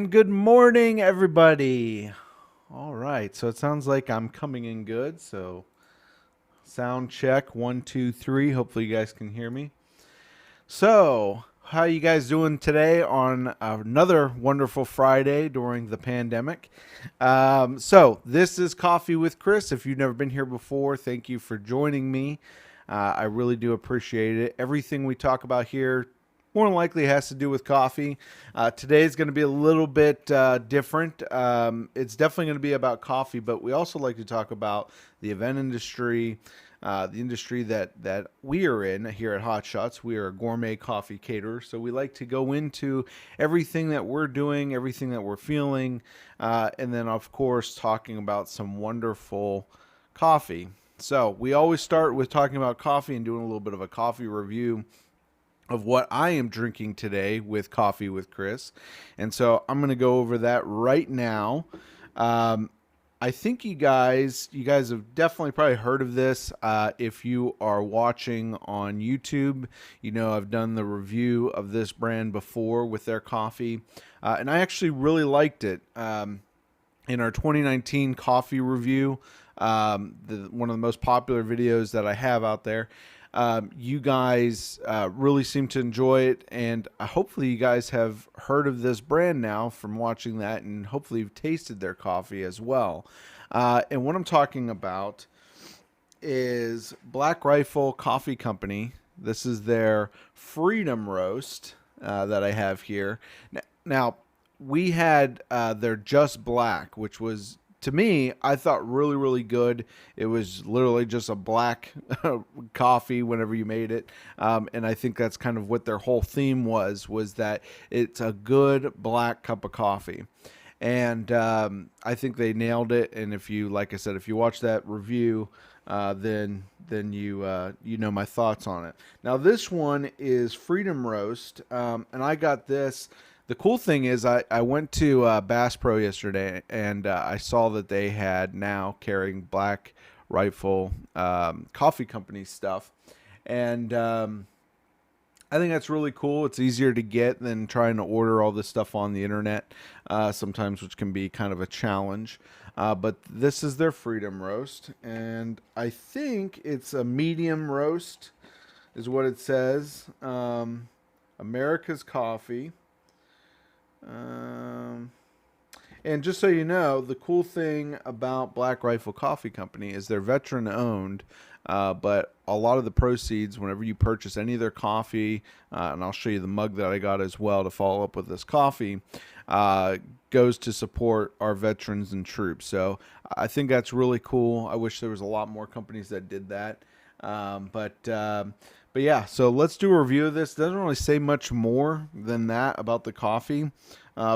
And good morning, everybody. All right, so it sounds like I'm coming in good. So, sound check 1, 2, 3. Hopefully, you guys can hear me. So, how you guys doing today on another wonderful Friday during the pandemic? So, this is Coffee with Chris. If you've never been here before, thank you for joining me. I really do appreciate it. Everything we talk about here more than likely has to do with coffee. Today is going to be a little bit different. It's definitely going to be about coffee, but we also like to talk about the event industry, the industry that we are in here at Hot Shots. We are a gourmet coffee caterer, so we like to go into everything that we're doing, everything that we're feeling, and then of course talking about some wonderful coffee. So we always start with talking about coffee and doing a little bit of a coffee review of what I am drinking today with Coffee with Chris. And so I'm going to go over that right now. I think you guys have definitely probably heard of this. If you are watching on YouTube, you know I've done the review of this brand before with their coffee, and I actually really liked it. In our 2019 coffee review, one of the most popular videos that I have out there. You guys really seem to enjoy it, and hopefully you guys have heard of this brand now from watching that, and hopefully you've tasted their coffee as well. And what I'm talking about is Black Rifle Coffee Company. This is their Freedom Roast that I have here. Now we had their Just Black, which was, to me, I thought really good. It was literally just a black coffee whenever you made it. And I think that's kind of what their whole theme was that it's a good black cup of coffee. And I think they nailed it. And if you, like I said, if you watch that review, then you know my thoughts on it. Now this one is Freedom Roast, and I got this. The cool thing is I went to Bass Pro yesterday, and I saw that they had now carrying Black Rifle Coffee Company stuff. And I think that's really cool. It's easier to get than trying to order all this stuff on the internet sometimes, which can be kind of a challenge. But this is their Freedom Roast, and I think it's a medium roast is what it says. America's Coffee. And just so you know, the cool thing about Black Rifle Coffee Company is they're veteran owned, but a lot of the proceeds, whenever you purchase any of their coffee, and I'll show you the mug that I got as well to follow up with this coffee, goes to support our veterans and troops. So I think that's really cool. I wish there was a lot more companies that did that. But yeah, so let's do a review of this. Doesn't really say much more than that about the coffee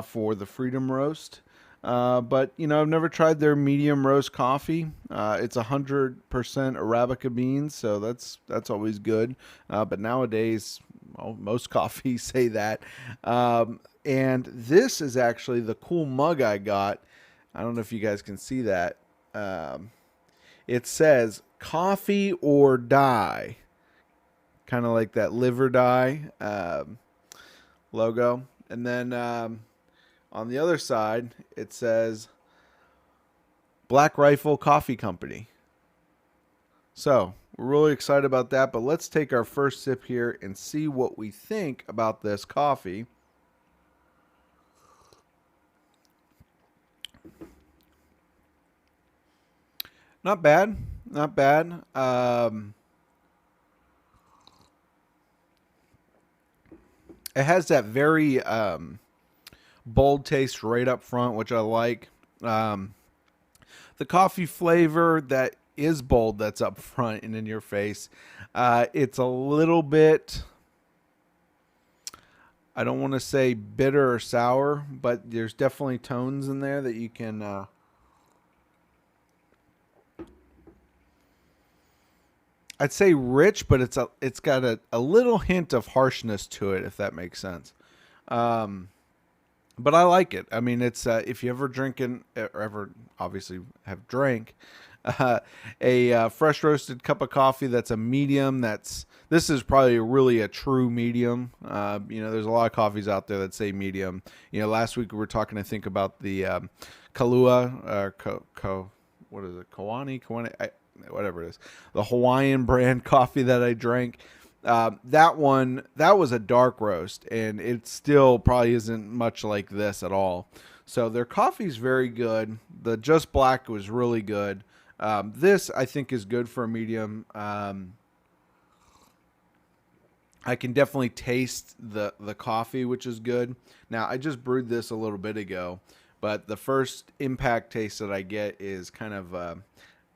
for the Freedom Roast. But you know, I've never tried their medium roast coffee. It's 100% Arabica beans, so that's always good. But nowadays, well, most coffees say that. And this is actually the cool mug I got. I don't know if you guys can see that. It says "Coffee or Die." Kind of like that live or die logo. And then on the other side, it says Black Rifle Coffee Company. So we're really excited about that. But let's take our first sip here and see what we think about this coffee. Not bad. Not bad. It has that very bold taste right up front, which I like. The coffee flavor that is bold, that's up front and in your face. It's a little bit, I don't want to say bitter or sour, but there's definitely tones in there that you can. I'd say rich, but it's got a little hint of harshness to it, if that makes sense. But I like it. I mean, it's if you ever drinking or ever obviously have drank a fresh roasted cup of coffee that's a medium, that's this is probably really a true medium. There's a lot of coffees out there that say medium. Last week we were talking, I think, about the Kahlua, what is it, Kawani, whatever it is, the Hawaiian brand coffee that I drank. That was a dark roast, and it still probably isn't much like this at all. So their coffee's very good. The Just Black was really good. This, I think, is good for a medium. I can definitely taste the coffee, which is good. Now, I just brewed this a little bit ago, but the first impact taste that I get is kind of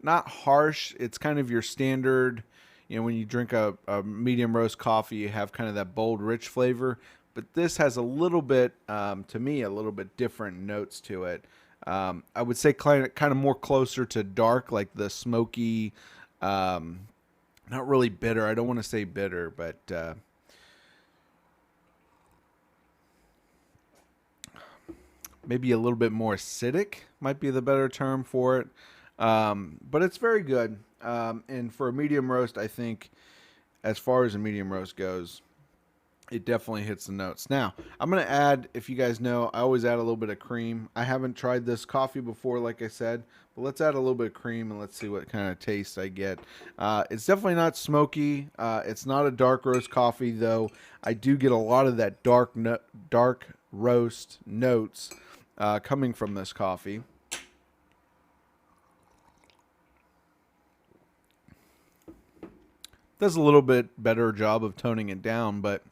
not harsh. It's kind of your standard, when you drink a medium roast coffee, you have kind of that bold, rich flavor. But this has a little bit, to me, a little bit different notes to it. I would say kind of more closer to dark, like the smoky, not really bitter. I don't want to say bitter, but maybe a little bit more acidic might be the better term for it. But it's very good. And for a medium roast, I think, as far as a medium roast goes, it definitely hits the notes. Now, I'm going to add, if you guys know, I always add a little bit of cream. I haven't tried this coffee before, like I said, but let's add a little bit of cream and let's see what kind of taste I get. It's definitely not smoky. It's not a dark roast coffee, though. I do get a lot of that dark roast notes coming from this coffee. Does a little bit better job of toning it down, but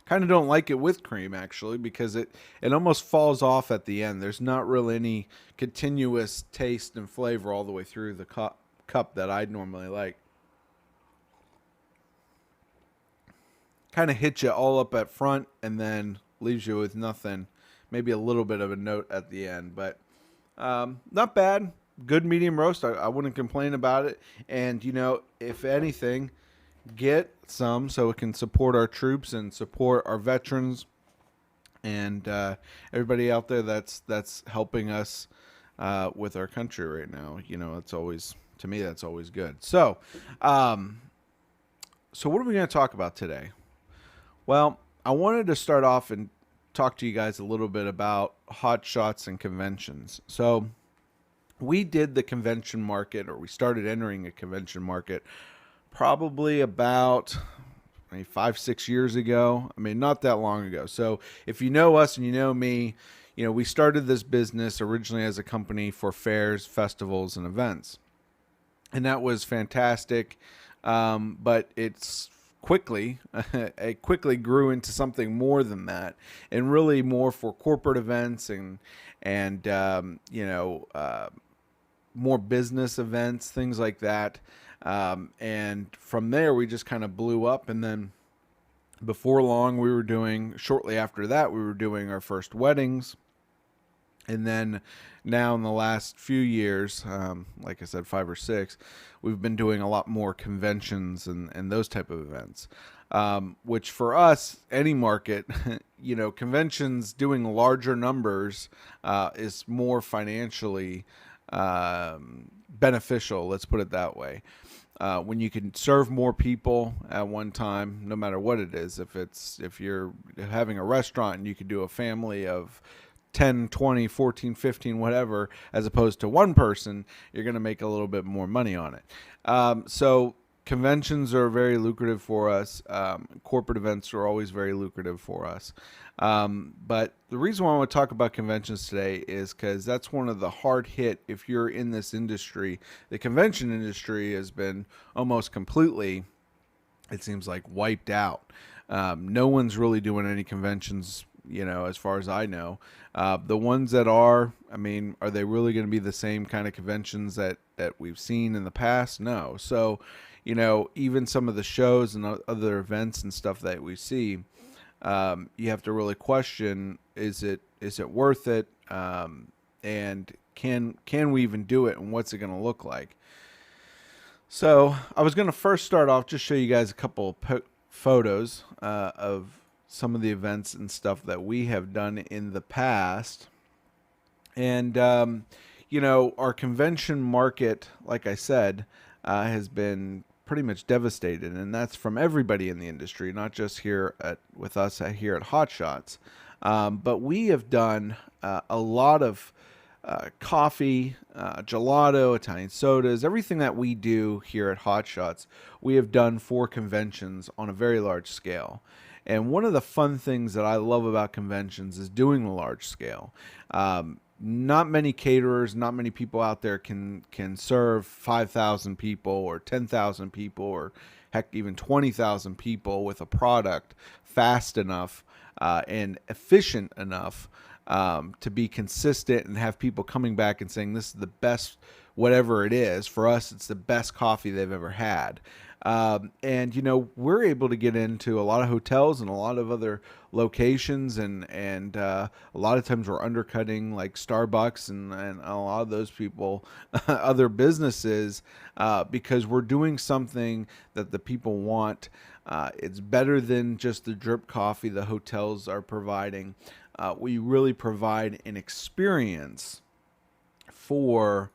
kind of don't like it with cream, actually, because it almost falls off at the end. There's not really any continuous taste and flavor all the way through the cup that I'd normally like. Kind of hits you all up at front and then leaves you with nothing. Maybe a little bit of a note at the end, but not bad. Good medium roast. I wouldn't complain about it. And, if anything, get some so it can support our troops and support our veterans and everybody out there that's helping us with our country right now. It's always, to me, that's always good. So what are we going to talk about today? Well, I wanted to start off and talk to you guys a little bit about hot shots and conventions. So we did the convention market, or we started entering a convention market probably about 5-6 years ago. I mean, not that long ago. So if you know us and you know me, we started this business originally as a company for fairs, festivals, and events. And that was fantastic. But it quickly grew into something more than that, and really more for corporate events and more business events, things like that. And from there, we just kind of blew up. And then before long, shortly after that, we were doing our first weddings. And then now in the last few years, like I said, 5 or 6, we've been doing a lot more conventions and those type of events, which for us, any market, conventions doing larger numbers is more financially beneficial. Let's put it that way. When you can serve more people at one time, no matter what it is, if you're having a restaurant and you could do a family of 10, 20, 14, 15, whatever, as opposed to one person, you're going to make a little bit more money on it. So conventions are very lucrative for us. Corporate events are always very lucrative for us. But the reason why I want to talk about conventions today is because that's one of the hard hit if you're in this industry. The convention industry has been almost completely, it seems like, wiped out. No one's really doing any conventions, as far as I know. The ones that are they really going to be the same kind of conventions that we've seen in the past? No. So, even some of the shows and other events and stuff that we see, you have to really question, is it worth it? And can we even do it? And what's it going to look like? So I was going to first start off, just show you guys a couple of photos of some of the events and stuff that we have done in the past. And, our convention market, like I said, has been pretty much devastated, and that's from everybody in the industry, not just here with us here at Hot Shots. But we have done a lot of coffee, gelato, Italian sodas, everything that we do here at Hot Shots, we have done for conventions on a very large scale. And one of the fun things that I love about conventions is doing the large scale. Not many caterers, not many people out there can serve 5,000 people or 10,000 people or heck even 20,000 people with a product fast enough and efficient enough to be consistent and have people coming back and saying this is the best, whatever it is. For us, it's the best coffee they've ever had. And we're able to get into a lot of hotels and a lot of other locations, and a lot of times we're undercutting like Starbucks and a lot of those people, other businesses, because we're doing something that the people want. It's better than just the drip coffee the hotels are providing. We really provide an experience for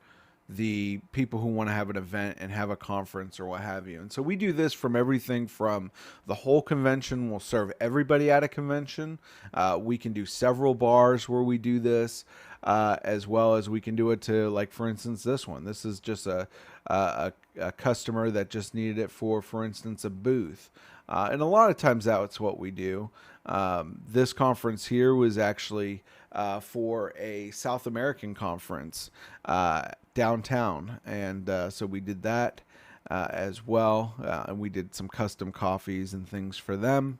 the people who want to have an event and have a conference or what have you. And so we do this from everything from the whole convention. We'll serve everybody at a convention. We can do several bars where we do this, as well as we can do it to, like, for instance, this one. This is just a customer that just needed it for instance, a booth. And a lot of times that's what we do. This conference here was actually for a South American conference downtown. And so we did that as well. And we did some custom coffees and things for them.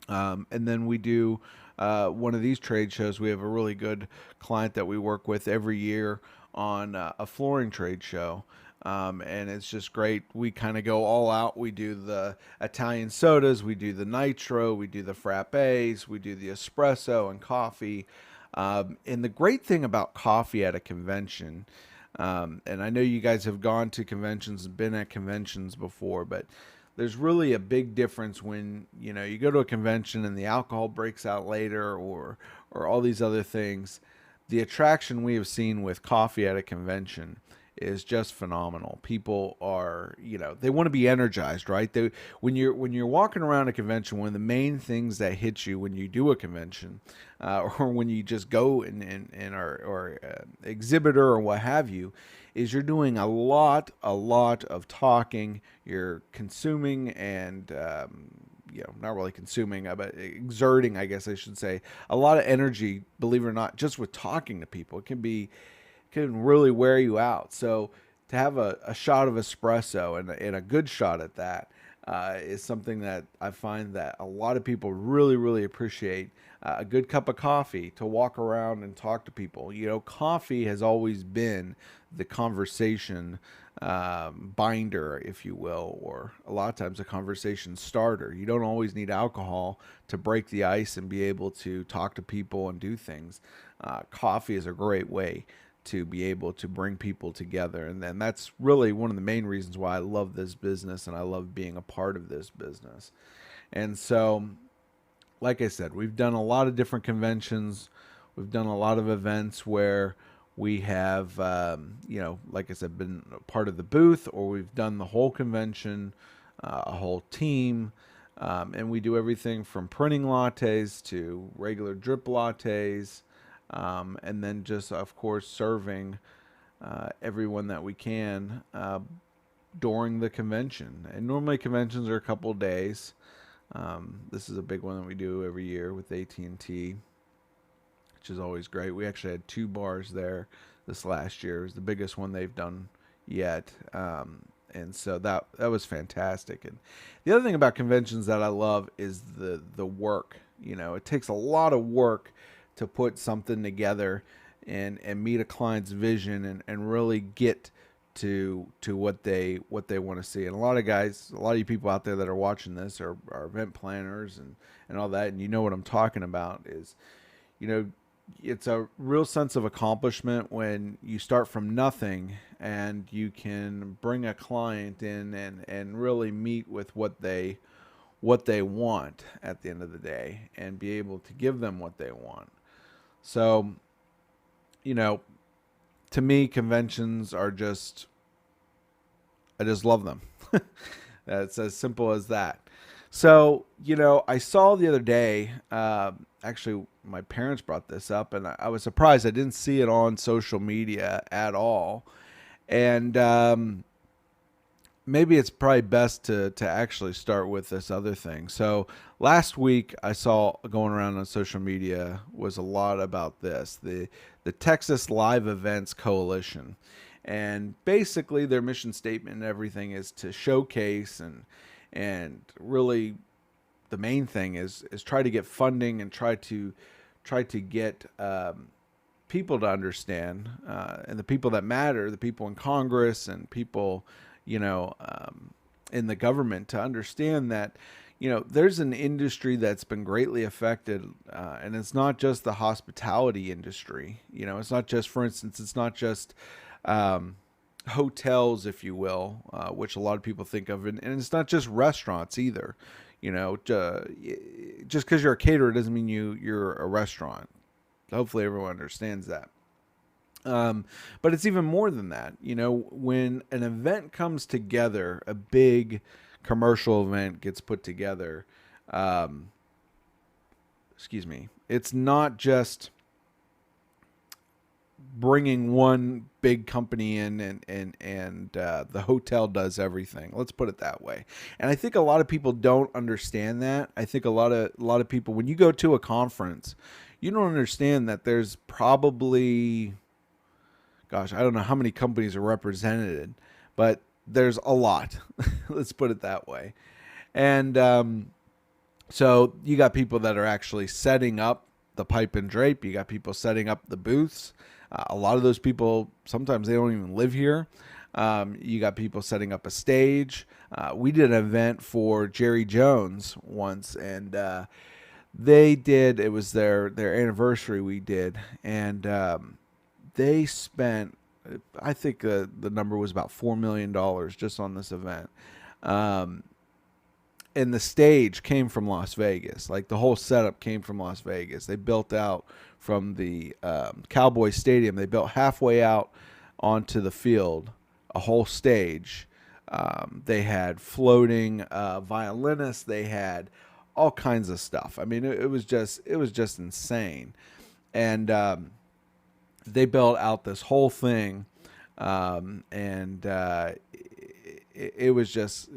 And then we do one of these trade shows. We have a really good client that we work with every year on a flooring trade show. And it's just great. We kind of go all out. We do the Italian sodas, we do the nitro, we do the frappes, we do the espresso and coffee. And the great thing about coffee at a convention, and I know you guys have gone to conventions and been at conventions before, but there's really a big difference when you go to a convention and the alcohol breaks out later, or all these other things. The attraction we have seen with coffee at a convention is just phenomenal. People are, they want to be energized, right? When you're walking around a convention, one of the main things that hits you when you do a convention, or when you just go and are exhibitor or what have you, is you're doing a lot of talking. You're consuming and not really consuming, but exerting, I guess I should say, a lot of energy, believe it or not, just with talking to people. It can really wear you out. So to have a shot of espresso and a good shot at that is something that I find that a lot of people really, really appreciate. A good cup of coffee to walk around and talk to people. Coffee has always been the conversation binder, if you will, or a lot of times a conversation starter. You don't always need alcohol to break the ice and be able to talk to people and do things. Coffee is a great way to be able to bring people together. And then that's really one of the main reasons why I love this business and I love being a part of this business. And so, like I said, we've done a lot of different conventions. We've done a lot of events where we have, like I said, been a part of the booth, or we've done the whole convention, a whole team. And we do everything from printing lattes to regular drip lattes. And then just, of course, serving everyone that we can during the convention. And normally conventions are a couple days. This is a big one that we do every year with AT&T, which is always great. We actually had 2 bars there this last year. It was the biggest one they've done yet. And so that was fantastic. And the other thing about conventions that I love is the work. It takes a lot of work to put something together and meet a client's vision and really get to what they want to see. And a lot of you people out there that are watching this are event planners and all that, and you know what I'm talking about is, it's a real sense of accomplishment when you start from nothing and you can bring a client in and really meet with what they want at the end of the day and be able to give them what they want. So, to me, conventions are I just love them. That's as simple as that. So, I saw the other day, actually, my parents brought this up, and I was surprised I didn't see it on social media at all. And maybe it's probably best to actually start with this other thing. So, last week I saw going around on social media was a lot about this the Texas Live Events Coalition. And basically, their mission statement and everything is to showcase and really the main thing is try to get funding and try to get people to understand, and the people that matter, the people in Congress and people, in the government, to understand that there's an industry that's been greatly affected, and it's not just the hospitality industry. It's not just, for instance, it's not just hotels, if you will, which a lot of people think of, and it's not just restaurants either. Just because you're a caterer doesn't mean you're a restaurant. Hopefully, everyone understands that. But it's even more than that. When an event comes together, a big commercial event gets put together. Excuse me. It's not just bringing one big company in and the hotel does everything. Let's put it that way. And I think a lot of people don't understand that. I think a lot of people, when you go to a conference, you don't understand that there's probably, gosh, I don't know how many companies are represented, but there's a lot. Let's put it that way. And so you got people that are actually setting up the pipe and drape. You got people setting up the booths. A lot of those people, sometimes they don't even live here. You got people setting up a stage. We did an event for Jerry Jones once, and it was their anniversary we did. And they spent, I think the number was about $4 million just on this event. And the stage came from Las Vegas. Like, the whole setup came from Las Vegas. They built out from the Cowboy Stadium. They built halfway out onto the field a whole stage. They had floating violinists. They had all kinds of stuff. I mean, it was just insane. And they built out this whole thing, and it was just,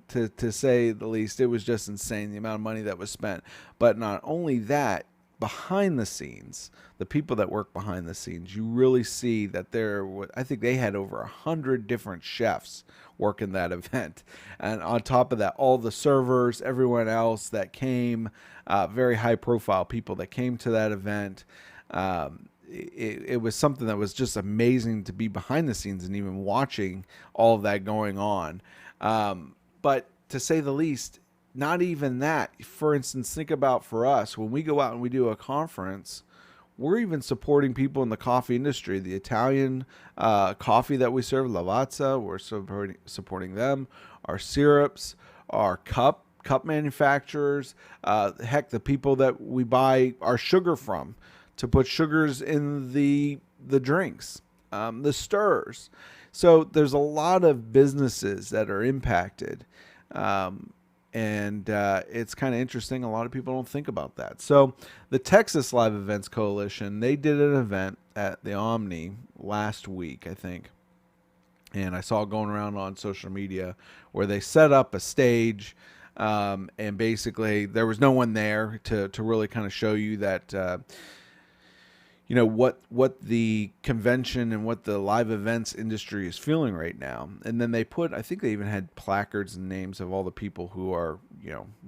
to say the least, it was just insane, the amount of money that was spent. But not only that, behind the scenes, the people that work behind the scenes, you really see that I think they had over 100 different chefs working that event. And on top of that, all the servers, everyone else that came, very high profile people that came to that event. It was something that was just amazing to be behind the scenes and even watching all of that going on. But to say the least, not even that. For instance, think about, for us, when we go out and we do a conference, we're even supporting people in the coffee industry. The Italian coffee that we serve, Lavazza, we're supporting them. Our syrups, our cup manufacturers, heck, the people that we buy our sugar from to put sugars in the drinks, the stirs. So there's a lot of businesses that are impacted. And it's kind of interesting. A lot of people don't think about that. So the Texas Live Events Coalition, they did an event at the Omni last week, I think. And I saw it going around on social media where they set up a stage, and basically there was no one there to really kind of show you that, what the convention and what the live events industry is feeling right now. And then I think they even had placards and names of all the people who are,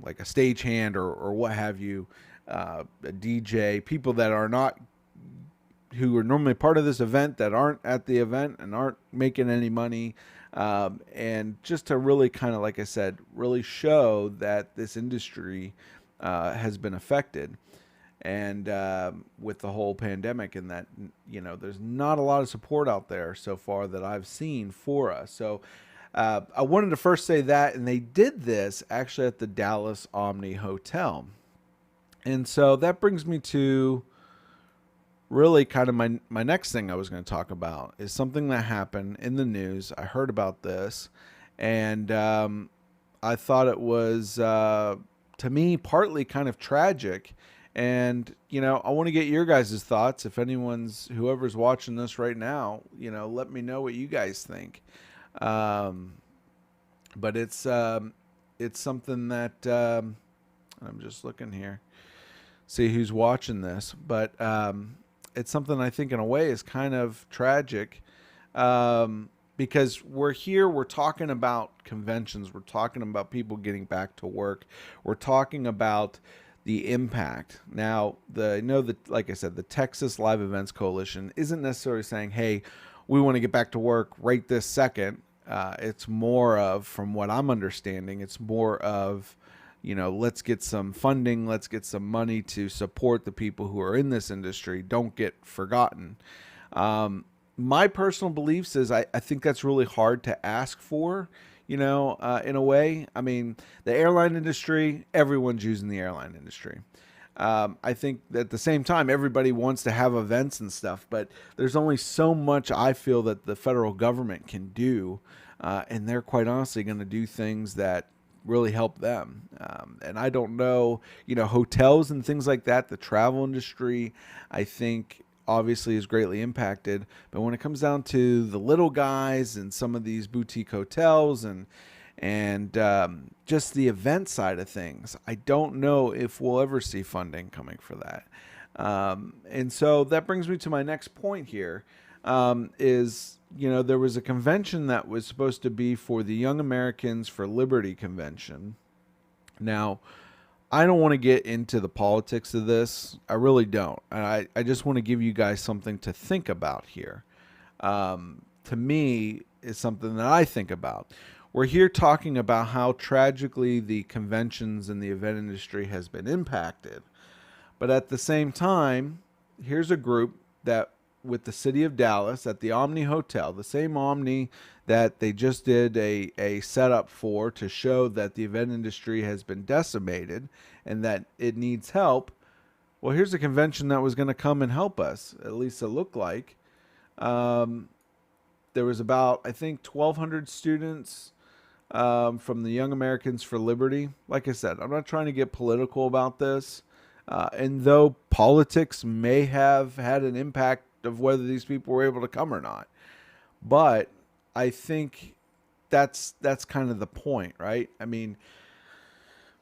like a stagehand or what have you, a DJ, people that are not, who are normally part of this event, that aren't at the event and aren't making any money. And just to really kind of, like I said, really show that this industry has been affected. And with the whole pandemic, and that, there's not a lot of support out there so far that I've seen for us. So I wanted to first say that, and they did this actually at the Dallas Omni Hotel. And so that brings me to really kind of my next thing I was going to talk about, is something that happened in the news. I heard about this, And I thought it was, to me, partly kind of tragic. And, I want to get your guys' thoughts. If whoever's watching this right now, let me know what you guys think. Um, but it's something that I'm just looking here, see who's watching this. But it's something I think in a way is kind of tragic, because we're talking about conventions, we're talking about people getting back to work, we're talking about the impact. Now, I know that, like I said, the Texas Live Events Coalition isn't necessarily saying, "Hey, we want to get back to work right this second." It's more of, from what I'm understanding, it's more of, let's get some funding, let's get some money to support the people who are in this industry. Don't get forgotten. My personal beliefs is I think that's really hard to ask for, in a way. I mean, the airline industry, everyone's using the airline industry. I think at the same time, everybody wants to have events and stuff, but there's only so much I feel that the federal government can do, and they're quite honestly going to do things that really help them. And I don't know, hotels and things like that, the travel industry, I think obviously is greatly impacted. But when it comes down to the little guys and some of these boutique hotels and just the event side of things, I don't know if we'll ever see funding coming for that. And so that brings me to my next point here, is, there was a convention that was supposed to be for the Young Americans for Liberty convention. Now, I don't want to get into the politics of this. I really don't. And I just want to give you guys something to think about here. To me, is something that I think about. We're here talking about how tragically the conventions and the event industry has been impacted. But at the same time, here's a group that, with the city of Dallas at the Omni Hotel, the same Omni that they just did a setup for to show that the event industry has been decimated and that it needs help. Well, here's a convention that was going to come and help us, at least it looked like. There was about, I think, 1,200 students from the Young Americans for Liberty. Like I said, I'm not trying to get political about this. And though politics may have had an impact of whether these people were able to come or not, but I think that's kind of the point, right? I mean,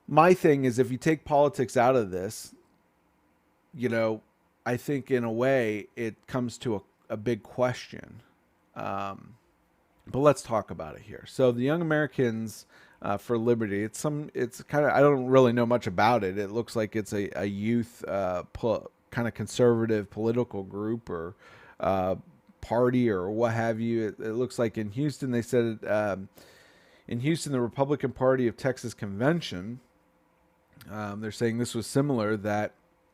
my thing is, if you take politics out of this, I think in a way it comes to a big question. But let's talk about it here. So the Young Americans for Liberty, it's kind of, I don't really know much about it. It looks like it's a youth kind of conservative political group or party or what have you. It looks like in Houston, they said in Houston, the Republican Party of Texas convention, they're saying this was similar, that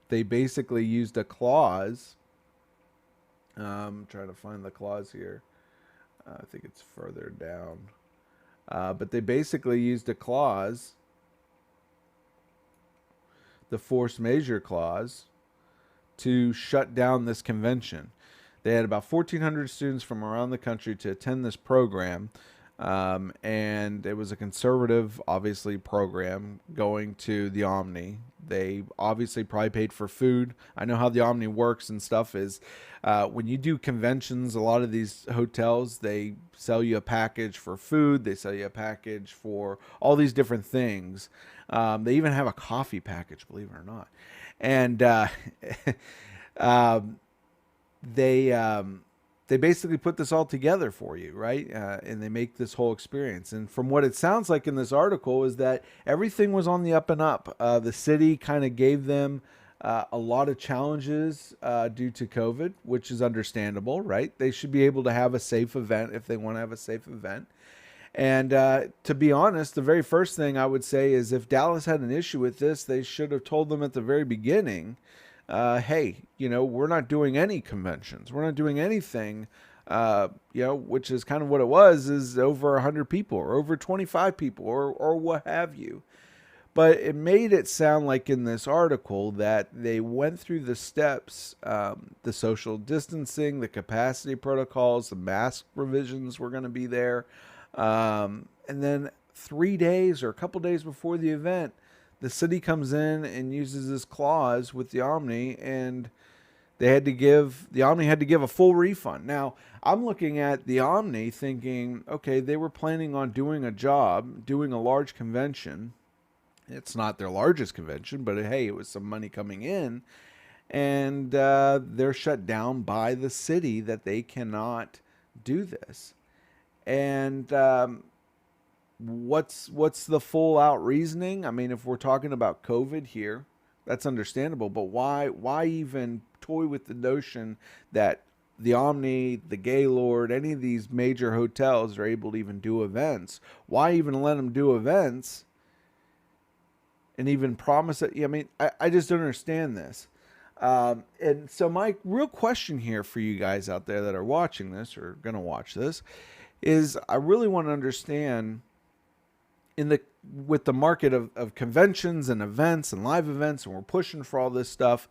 they basically used a clause. I'm trying to find the clause here. I think it's further down. But they basically used a clause, the force majeure clause, to shut down this convention. They had about 1,400 students from around the country to attend this program. And it was a conservative, obviously, program going to the Omni. They obviously probably paid for food. I know how the Omni works and stuff is when you do conventions, a lot of these hotels, they sell you a package for food. They sell you a package for all these different things. They even have a coffee package, believe it or not. And they basically put this all together for you, right? And they make this whole experience. And from what it sounds like in this article is that everything was on the up and up. The city kind of gave them a lot of challenges due to COVID, which is understandable, right? They should be able to have a safe event if they want to have a safe event. And to be honest, the very first thing I would say is if Dallas had an issue with this, they should have told them at the very beginning, hey, we're not doing any conventions. We're not doing anything, which is kind of what it was, is over 100 people or over 25 people or what have you. But it made it sound like in this article that they went through the steps, the social distancing, the capacity protocols, the mask provisions were going to be there. And then 3 days or a couple days before the event, the city comes in and uses this clause with the Omni, and the Omni had to give a full refund. Now, I'm looking at the Omni thinking, okay, they were planning on doing a job, doing a large convention. It's not their largest convention, but hey, it was some money coming in, and they're shut down by the city that they cannot do this. And what's the full out reasoning? I mean, if we're talking about COVID here, that's understandable, but why even toy with the notion that the Omni, the Gaylord, any of these major hotels are able to even do events? Why even let them do events and even promise it? I mean, I just don't understand this. And so my real question here for you guys out there that are watching this or going to watch this is I really want to understand in the with the market of conventions and events and live events, and we're pushing for all this stuff.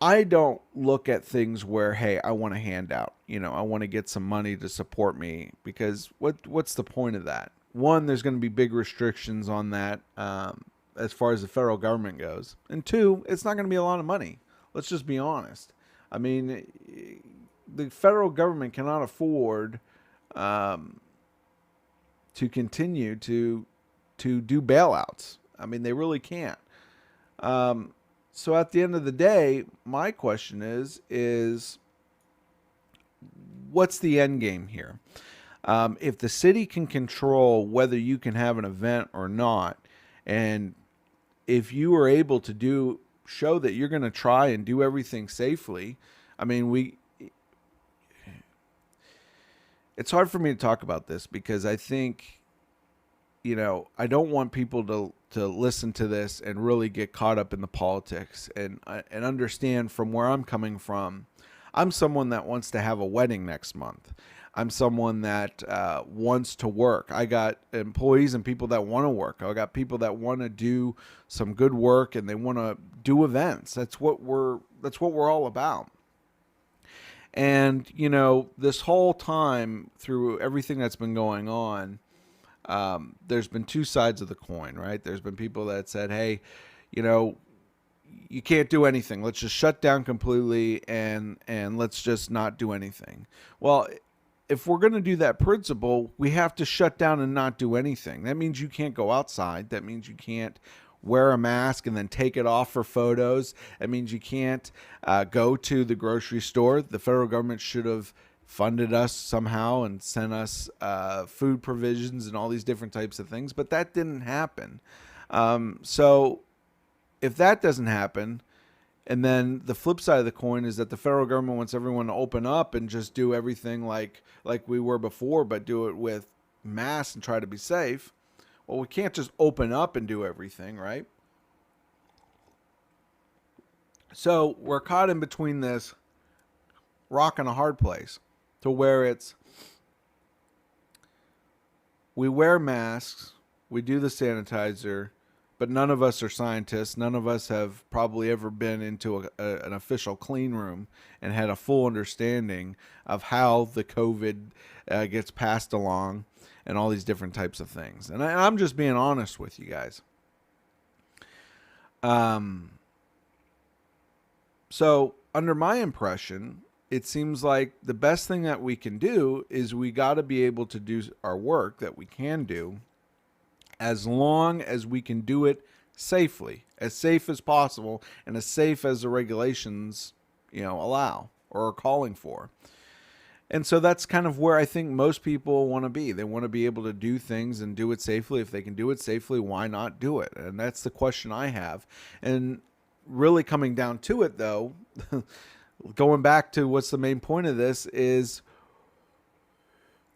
I don't look at things where, hey, I want a handout. I want to get some money to support me, because what's the point of that? One, there's going to be big restrictions on that as far as the federal government goes. And two, it's not going to be a lot of money. Let's just be honest. I mean, the federal government cannot afford to continue to do bailouts. I mean, they really can't. So at the end of the day, my question is what's the end game here? If the city can control whether you can have an event or not, and if you are able to show that you're going to try and do everything safely, I mean, it's hard for me to talk about this because I think, I don't want people to listen to this and really get caught up in the politics and understand from where I'm coming from. I'm someone that wants to have a wedding next month. I'm someone that wants to work. I got employees and people that want to work. I got people that want to do some good work and they want to do events. That's what we're all about. And, this whole time through everything that's been going on, there's been two sides of the coin, right? There's been people that said, hey, you can't do anything. Let's just shut down completely and let's just not do anything. Well, if we're going to do that principle, we have to shut down and not do anything. That means you can't go outside. That means you can't wear a mask and then take it off for photos. That means you can't go to the grocery store. The federal government should have funded us somehow and sent us food provisions and all these different types of things, but that didn't happen. So if that doesn't happen, and then the flip side of the coin is that the federal government wants everyone to open up and just do everything like we were before, but do it with masks and try to be safe. Well, we can't just open up and do everything, right? So we're caught in between this rock and a hard place to where we wear masks, we do the sanitizer, but none of us are scientists. None of us have probably ever been into an official clean room and had a full understanding of how the COVID gets passed along and all these different types of things. And I'm just being honest with you guys. So under my impression, it seems like the best thing that we can do is we got to be able to do our work that we can do as long as we can do it safely, as safe as possible, and as safe as the regulations, allow or are calling for. And so that's kind of where I think most people want to be. They want to be able to do things and do it safely. If they can do it safely, why not do it? And that's the question I have. And really coming down to it, though, going back to what's the main point of this is,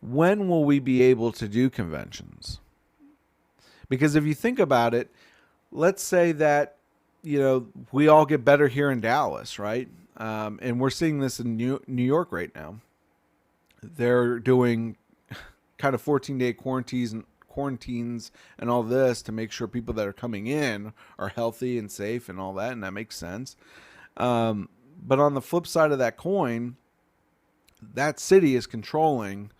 when will we be able to do conventions? Because if you think about it, let's say that, we all get better here in Dallas, right? And we're seeing this in New York right now. They're doing kind of 14-day quarantines and all this to make sure people that are coming in are healthy and safe and all that, and that makes sense. But on the flip side of that coin, that city is controlling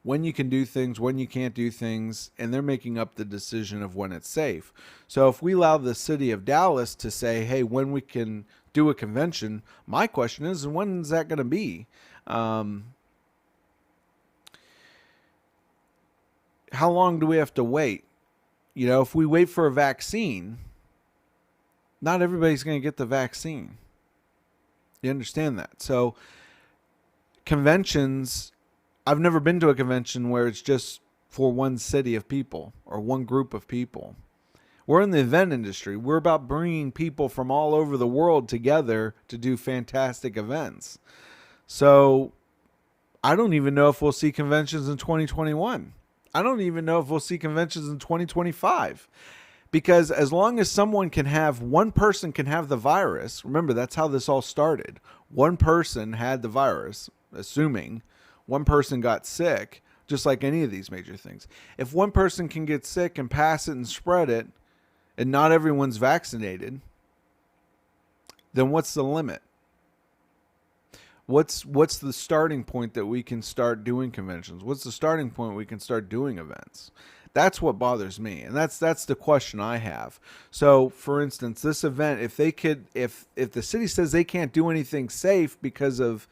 when you can do things, when you can't do things, and they're making up the decision of when it's safe. So if we allow the city of Dallas to say, hey, when we can do a convention, my question is, when is that going to be? How long do we have to wait? You know, if we wait for a vaccine, not everybody's going to get the vaccine. You understand that? So conventions, I've never been to a convention where it's just for one city of people or one group of people. We're in the event industry. We're about bringing people from all over the world together to do fantastic events. So I don't even know if we'll see conventions in 2021. I don't even know if we'll see conventions in 2025. Because as long as someone can have, one person can have the virus, remember that's how this all started. One person had the virus, assuming one person got sick, just like any of these major things. If one person can get sick and pass it and spread it, and not everyone's vaccinated, then what's the limit? What's the starting point that we can start doing conventions? What's the starting point we can start doing events? That's what bothers me, and that's the question I have. So, for instance, this event, if the city says they can't do anything safe because of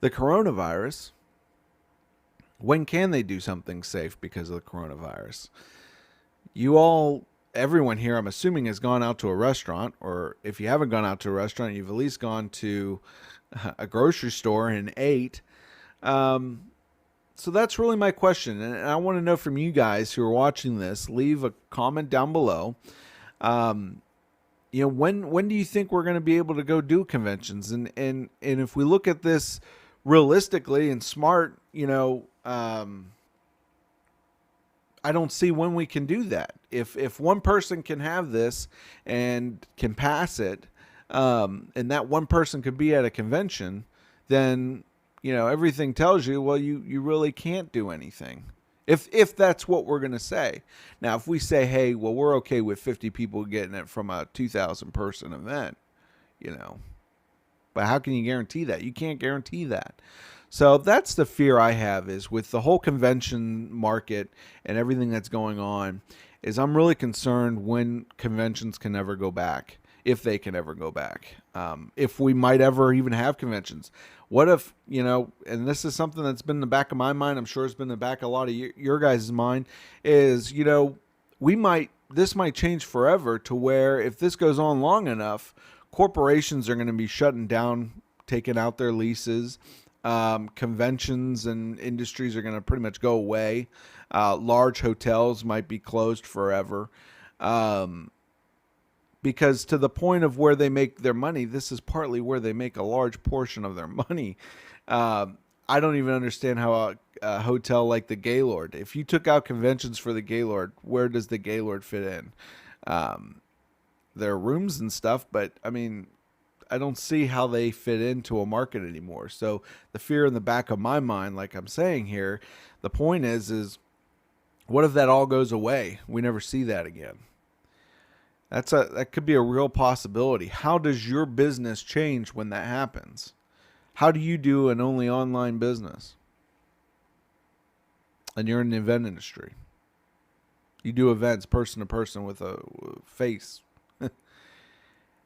the coronavirus, when can they do something safe because of the coronavirus? Everyone here, I'm assuming, has gone out to a restaurant, or if you haven't gone out to a restaurant, you've at least gone to a grocery store and ate. So that's really my question, and I want to know from you guys who are watching this. Leave a comment down below. When do you think we're going to be able to go do conventions? And if we look at this realistically and smart, I don't see when we can do that. If one person can have this and can pass it, and that one person could be at a convention, then everything tells you, well, you really can't do anything. If that's what we're going to say. Now, if we say, hey, well, we're okay with 50 people getting it from a 2,000 person event, but how can you guarantee that? You can't guarantee that. So that's the fear I have, is with the whole convention market and everything that's going on, is I'm really concerned when conventions can ever go back, if they can ever go back, if we might ever even have conventions. What if, and this is something that's been in the back of my mind, I'm sure it's been in the back of a lot of your guys' mind, is, this might change forever to where if this goes on long enough, corporations are going to be shutting down, taking out their leases. Conventions and industries are going to pretty much go away. Large hotels might be closed forever. Because to the point of where they make their money, this is partly where they make a large portion of their money. I don't even understand how a hotel like the Gaylord, if you took out conventions for the Gaylord, where does the Gaylord fit in? There are rooms and stuff, but I mean, I don't see how they fit into a market anymore. So the fear in the back of my mind, like I'm saying here, the point is what if that all goes away? We never see that again. That could be a real possibility. How does your business change when that happens? How do you do an only online business? And you're in the event industry. You do events person to person with a face.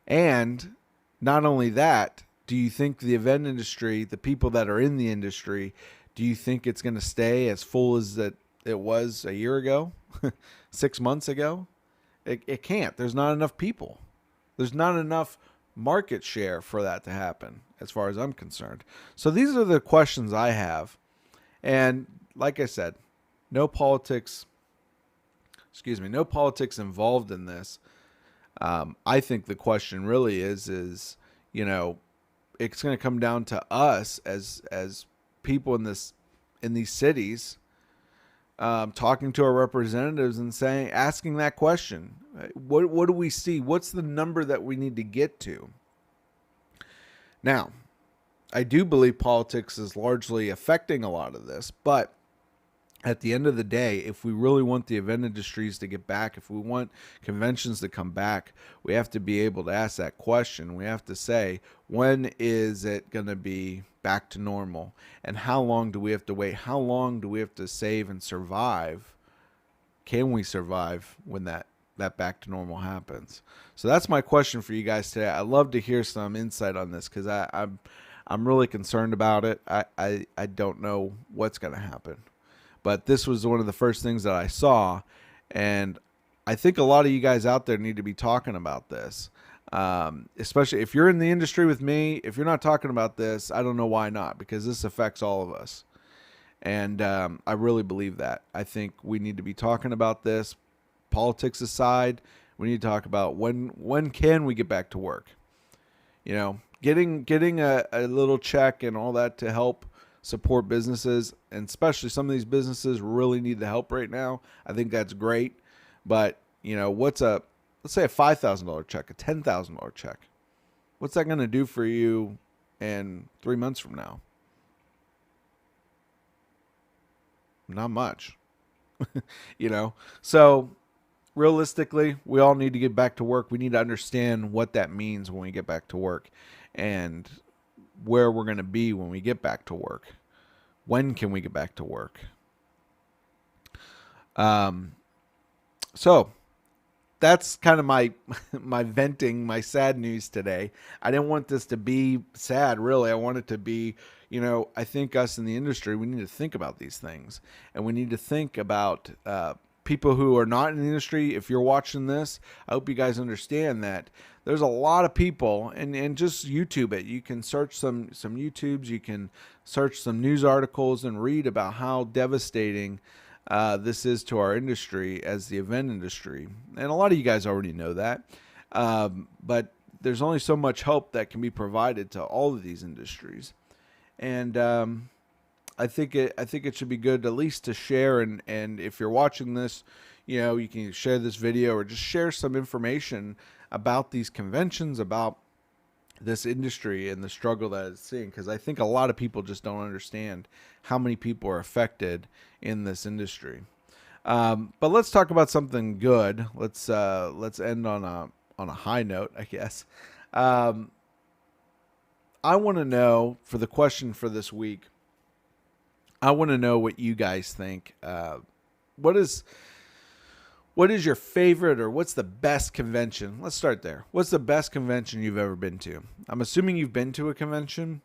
And not only that, do you think the event industry, the people that are in the industry, do you think it's going to stay as full as it was a year ago, 6 months ago? It can't. There's not enough people. There's not enough market share for that to happen, as far as I'm concerned. So these are the questions I have. And like I said, no politics involved in this. I think the question really is it's going to come down to us as people in these cities, talking to our representatives and asking that question. What do we see? What's the number that we need to get to? Now, I do believe politics is largely affecting a lot of this, but at the end of the day, if we really want the event industries to get back, if we want conventions to come back, we have to be able to ask that question. We have to say, when is it going to be back to normal, and how long do we have to wait? How long do we have to save and survive? Can we survive when that back to normal happens? So that's my question for you guys today. I'd love to hear some insight on this because I'm really concerned about it. I don't know what's going to happen, but this was one of the first things that I saw, and I think a lot of you guys out there need to be talking about this. Especially if you're in the industry with me, if you're not talking about this, I don't know why not, because this affects all of us. And I really believe that. I think we need to be talking about this. Politics aside, we need to talk about when can we get back to work? You know, getting a little check and all that to help support businesses, and especially some of these businesses really need the help right now. I think that's great. But, you know, let's say a $5,000 check, a $10,000 check. What's that going to do for you in 3 months from now? Not much. You know, so realistically, we all need to get back to work. We need to understand what that means when we get back to work and where we're going to be when we get back to work. When can we get back to work? So that's kind of my venting, my sad news today. I didn't want this to be sad, really. I want it to be, you know, I think us in the industry, we need to think about these things. And we need to think about people who are not in the industry. If you're watching this, I hope you guys understand that there's a lot of people, and just YouTube it. You can search some YouTubes, you can search some news articles and read about how devastating this is to our industry as the event industry. And a lot of you guys already know that. But there's only so much help that can be provided to all of these industries. And I think it should be good at least to share. And if you're watching this, you know, you can share this video or just share some information about these conventions, about this industry and the struggle that it's seeing, because I think a lot of people just don't understand how many people are affected in this industry. But let's talk about something good. Let's end on a high note, I guess. I want to know, for the question for this week, I want to know what you guys think. What is your favorite, or what's the best convention? Let's start there. What's the best convention you've ever been to? I'm assuming you've been to a convention.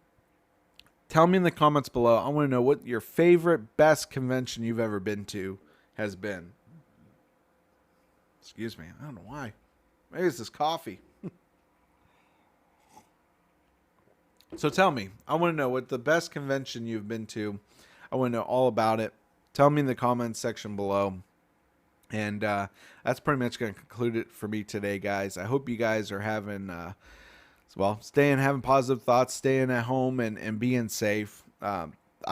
Tell me in the comments below. I want to know what your favorite, best convention you've ever been to has been. Excuse me. I don't know why. Maybe it's this coffee. So tell me. I want to know what the best convention you've been to. I want to know all about it. Tell me in the comments section below. And that's pretty much going to conclude it for me today, guys. I hope you guys are having, having positive thoughts, staying at home and being safe. I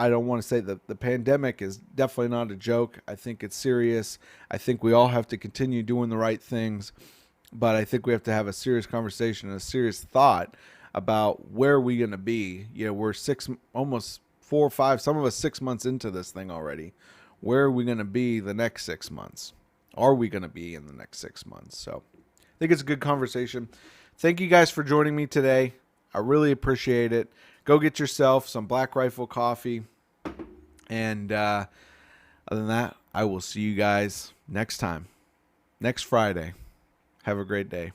don't want to say that the pandemic is definitely not a joke. I think it's serious. I think we all have to continue doing the right things. But I think we have to have a serious conversation, a serious thought about where we're going to be. You know, we're almost 4 or 5, some of us 6 months into this thing already. Where are we going to be the next 6 months? Are we going to be in the next 6 months? So I think it's a good conversation. Thank you guys for joining me today. I really appreciate it. Go get yourself some Black Rifle coffee. And other than that, I will see you guys next time, next Friday. Have a great day.